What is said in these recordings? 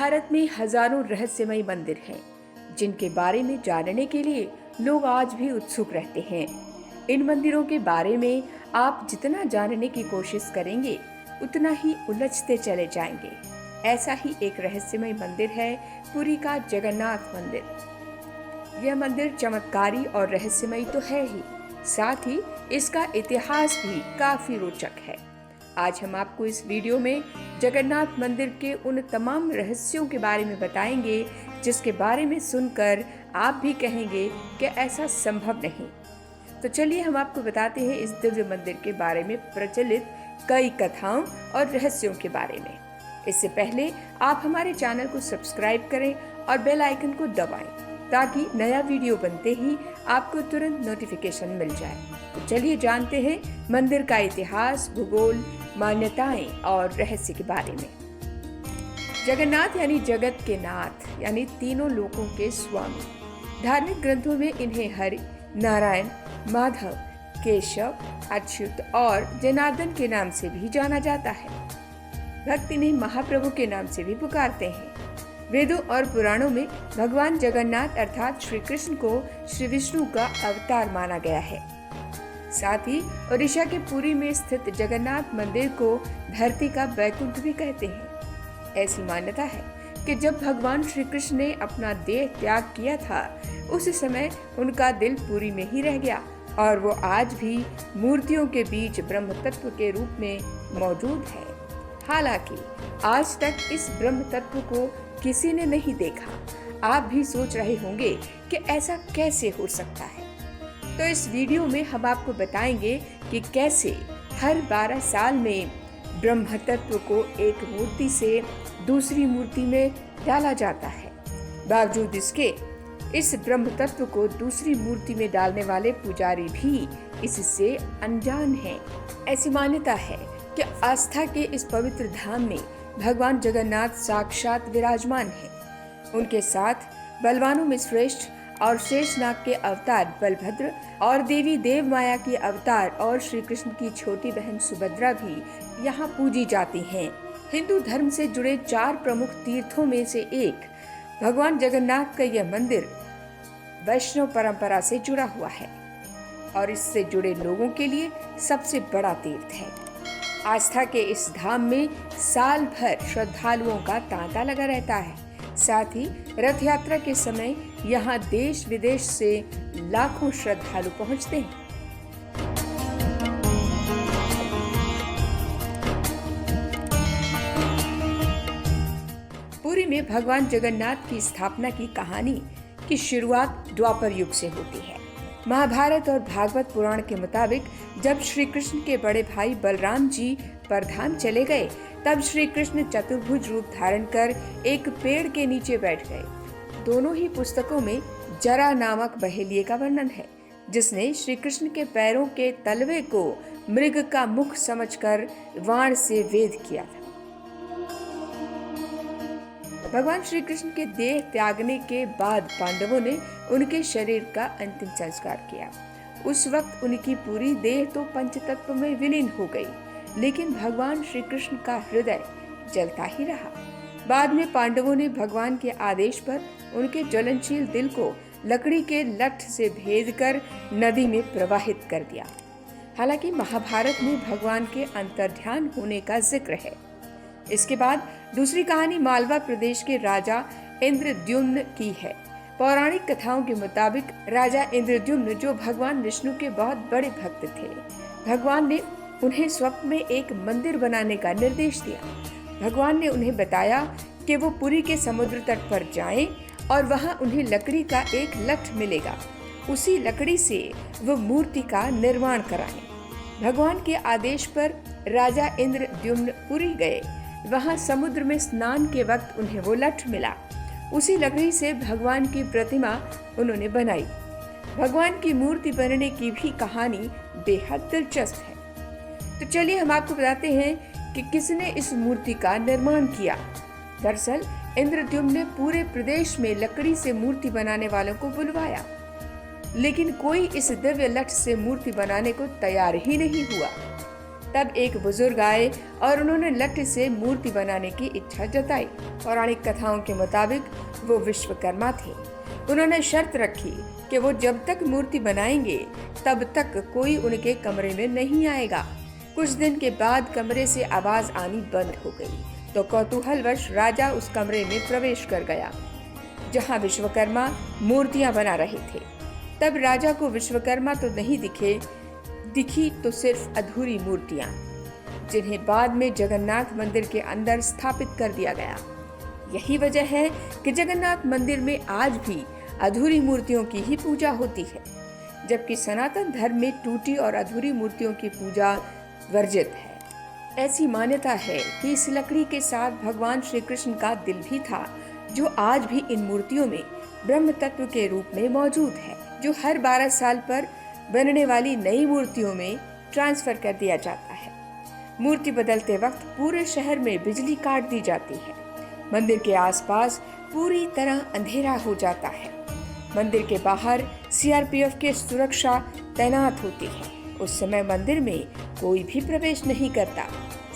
भारत में हजारों रहस्यमय मंदिर हैं, जिनके बारे में जानने के लिए लोग आज भी उत्सुक रहते हैं। इन मंदिरों के बारे में आप जितना जानने की कोशिश करेंगे, उतना ही उलझते चले जाएंगे। ऐसा ही एक रहस्यमय मंदिर है पुरी का जगन्नाथ मंदिर। यह मंदिर चमत्कारी और रहस्यमय तो है ही, साथ ही इसका इतिहास भी काफी रोचक है। आज हम आपको इस वीडियो में जगन्नाथ मंदिर के उन तमाम रहस्यों के बारे में बताएंगे, जिसके बारे में सुनकर आप भी कहेंगे कि ऐसा संभव नहीं। तो चलिए हम आपको बताते हैं इस दिव्य मंदिर के बारे में प्रचलित कई कथाओं और रहस्यों के बारे में। इससे पहले आप हमारे चैनल को सब्सक्राइब करें और बेल आइकन को दबाएं, ताकि नया वीडियो बनते ही आपको तुरंत नोटिफिकेशन मिल जाए। तो चलिए जानते हैं मंदिर का इतिहास, भूगोल, मान्यताएं और रहस्य के बारे में। जगन्नाथ यानी जगत के नाथ, यानी तीनों लोकों के स्वामी। धार्मिक ग्रंथों में इन्हें हरि, नारायण, माधव, केशव, अच्युत और जनार्दन के नाम से भी जाना जाता है। भक्त इन्हें महाप्रभु के नाम से भी पुकारते हैं। वेदों और पुराणों में भगवान जगन्नाथ अर्थात श्री कृष्ण को श्री विष्णु का अवतार माना गया है। साथ ही ओडिशा के पुरी में स्थित जगन्नाथ मंदिर को धरती का वैकुंठ भी कहते हैं। ऐसी मान्यता है कि जब भगवान श्री कृष्ण ने अपना देह त्याग किया था, उस समय उनका दिल पुरी में ही रह गया और वो आज भी मूर्तियों के बीच ब्रह्म तत्व के रूप में मौजूद है। हालांकि आज तक इस ब्रह्म तत्व को किसी ने नहीं देखा। आप भी सोच रहे होंगे कि ऐसा कैसे हो सकता है। तो इस वीडियो में हम आपको बताएंगे कि कैसे हर 12 साल में ब्रह्म तत्व को एक मूर्ति से दूसरी मूर्ति में डाला जाता है। बावजूद इसके इस ब्रह्म तत्व को दूसरी मूर्ति में डालने वाले पुजारी भी इससे अनजान हैं। ऐसी मान्यता है कि आस्था के इस पवित्र धाम में भगवान जगन्नाथ साक्षात विराजमान हैं। उनके साथ बलवानों में श्रेष्ठ और शेषनाग के अवतार बलभद्र और देवी देव माया के अवतार और श्री कृष्ण की छोटी बहन सुभद्रा भी यहाँ पूजी जाती हैं। हिंदू धर्म से जुड़े 4 प्रमुख तीर्थों में से एक भगवान जगन्नाथ का यह मंदिर वैष्णव परंपरा से जुड़ा हुआ है और इससे जुड़े लोगों के लिए सबसे बड़ा तीर्थ है। आस्था के इस धाम में साल भर श्रद्धालुओं का तांता लगा रहता है। साथ ही रथ यात्रा के समय यहाँ देश विदेश से लाखों श्रद्धालु पहुँचते हैं। पुरी में भगवान जगन्नाथ की स्थापना की कहानी की शुरुआत द्वापर युग से होती है। महाभारत और भागवत पुराण के मुताबिक जब श्री कृष्ण के बड़े भाई बलराम जी परधाम चले गए, तब श्री कृष्ण चतुर्भुज रूप धारण कर एक पेड़ के नीचे बैठ गए। दोनों ही पुस्तकों में जरा नामक बहेलिये का वर्णन है, जिसने श्री कृष्ण के पैरों के तलवे को मृग का मुख समझकर वाण से वेध किया था। भगवान श्री कृष्ण के देह त्यागने के बाद पांडवों ने उनके शरीर का अंतिम संस्कार किया। उस वक्त उनकी पूरी देह तो पंचतत्व में विलीन हो गई, लेकिन भगवान श्री कृष्ण का हृदय जलता ही रहा। बाद में पांडवों ने भगवान के आदेश पर उनके ज्वलनशील दिल को लकड़ी के लठ से भेद कर नदी में प्रवाहित कर दिया। हालांकि महाभारत में भगवान के अंतर्ध्यान होने का जिक्र है। इसके बाद दूसरी कहानी मालवा प्रदेश के राजा इंद्रद्युम्न की है। पौराणिक कथाओं के मुताबिक राजा इंद्रद्युम्न, जो भगवान विष्णु के बहुत बड़े भक्त थे, भगवान ने उन्हें स्वप्न में एक मंदिर बनाने का निर्देश दिया। भगवान ने उन्हें बताया कि वो पुरी के समुद्र तट पर जाएं और वहां उन्हें लकड़ी का एक लठ मिलेगा। उसी लकड़ी से वो मूर्ति का निर्माण कराएं। भगवान के आदेश पर राजा इंद्रद्युम्न पुरी गए। वहां समुद्र में स्नान के वक्त उन्हें वो लठ मिला। उसी लकड़ी से भगवान की प्रतिमा उन्होंने बनाई। भगवान की मूर्ति बनने की भी कहानी बेहद दिलचस्प है। तो चलिए हम आपको बताते हैं कि किसने इस मूर्ति का निर्माण किया। दरअसल इंद्रद्युम्न ने पूरे प्रदेश में लकड़ी से मूर्ति बनाने वालों को बुलवाया, लेकिन कोई इस दिव्य लठ से मूर्ति बनाने को तैयार ही नहीं हुआ। तब एक बुजुर्ग आए और उन्होंने लकड़ी से मूर्ति बनाने की इच्छा जताई। पौराणिक कथाओं के मुताबिक वो विश्वकर्मा थे। उन्होंने शर्त रखी कि वो जब तक मूर्ति बनाएंगे तब तक कोई उनके कमरे में नहीं आएगा। कुछ दिन के बाद कमरे से आवाज आनी बंद हो गई तो कौतूहलवश राजा उस कमरे में प्रवेश कर गया जहां विश्वकर्मा मूर्तियां बना रहे थे। तब राजा को विश्वकर्मा तो नहीं दिखी तो सिर्फ अधूरी मूर्तियां, जिन्हें बाद में जगन्नाथ मंदिर के अंदर स्थापित कर दिया गया। यही वजह है कि जगन्नाथ मंदिर में आज भी अधूरी मूर्तियों की ही पूजा होती है, जबकि सनातन धर्म में टूटी और अधूरी मूर्तियों की पूजा वर्जित है। ऐसी मान्यता है कि इस लकड़ी के साथ भगवान श्री कृष्ण का दिल भी था, जो आज भी इन मूर्तियों में ब्रह्म तत्व के रूप में मौजूद है, जो हर 12 साल पर बनने वाली नई मूर्तियों में ट्रांसफर कर दिया जाता है। मूर्ति बदलते वक्त पूरे शहर में बिजली काट दी जाती है। मंदिर के आसपास पूरी तरह अंधेरा हो जाता है। मंदिर के बाहर सीआरपीएफ की सुरक्षा तैनात होती है। उस समय मंदिर में कोई भी प्रवेश नहीं करता।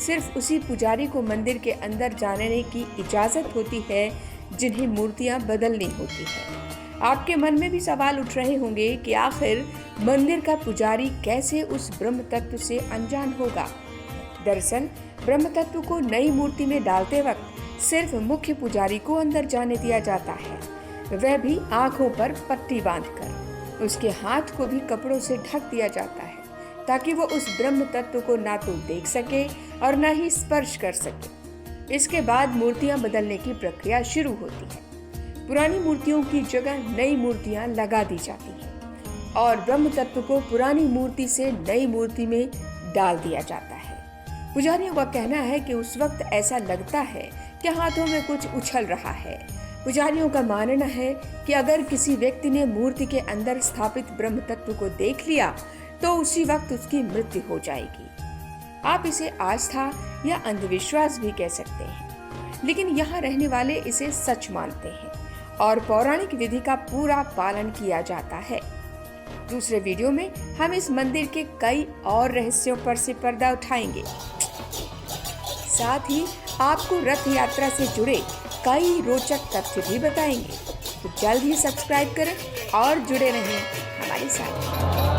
सिर्फ उसी पुजारी को मंदिर के अंदर जाने की इजाजत होती है जिन्हें मूर्तियां बदलनी होती है। आपके मन में भी सवाल उठ रहे होंगे कि आखिर मंदिर का पुजारी कैसे उस ब्रह्म तत्व से अनजान होगा। दरअसल ब्रह्म तत्व को नई मूर्ति में डालते वक्त सिर्फ मुख्य पुजारी को अंदर जाने दिया जाता है, वह भी आंखों पर पट्टी बांधकर। उसके हाथ को भी कपड़ों से ढक दिया जाता है ताकि वो उस ब्रह्म तत्व को ना तो देख सके और ना ही स्पर्श कर सके। इसके बाद मूर्तियां बदलने की प्रक्रिया शुरू होती है। पुरानी मूर्तियों की जगह नई मूर्तियां लगा दी जाती हैं और ब्रह्म तत्व को पुरानी मूर्ति से नई मूर्ति में डाल दिया जाता है। पुजारियों का कहना है कि उस वक्त ऐसा लगता है कि हाथों में कुछ उछल रहा है। पुजारियों का मानना है कि अगर किसी व्यक्ति ने मूर्ति के अंदर स्थापित ब्रह्म तत्व को देख लिया तो उसी वक्त उसकी मृत्यु हो जाएगी। आप इसे आस्था या अंधविश्वास भी कह सकते हैं, लेकिन यहाँ रहने वाले इसे सच मानते हैं और पौराणिक विधि का पूरा पालन किया जाता है। दूसरे वीडियो में हम इस मंदिर के कई और रहस्यों पर से पर्दा उठाएंगे। साथ ही आपको रथ यात्रा से जुड़े कई रोचक तथ्य भी बताएंगे। तो जल्द ही सब्सक्राइब करें और जुड़े रहें हमारे साथ।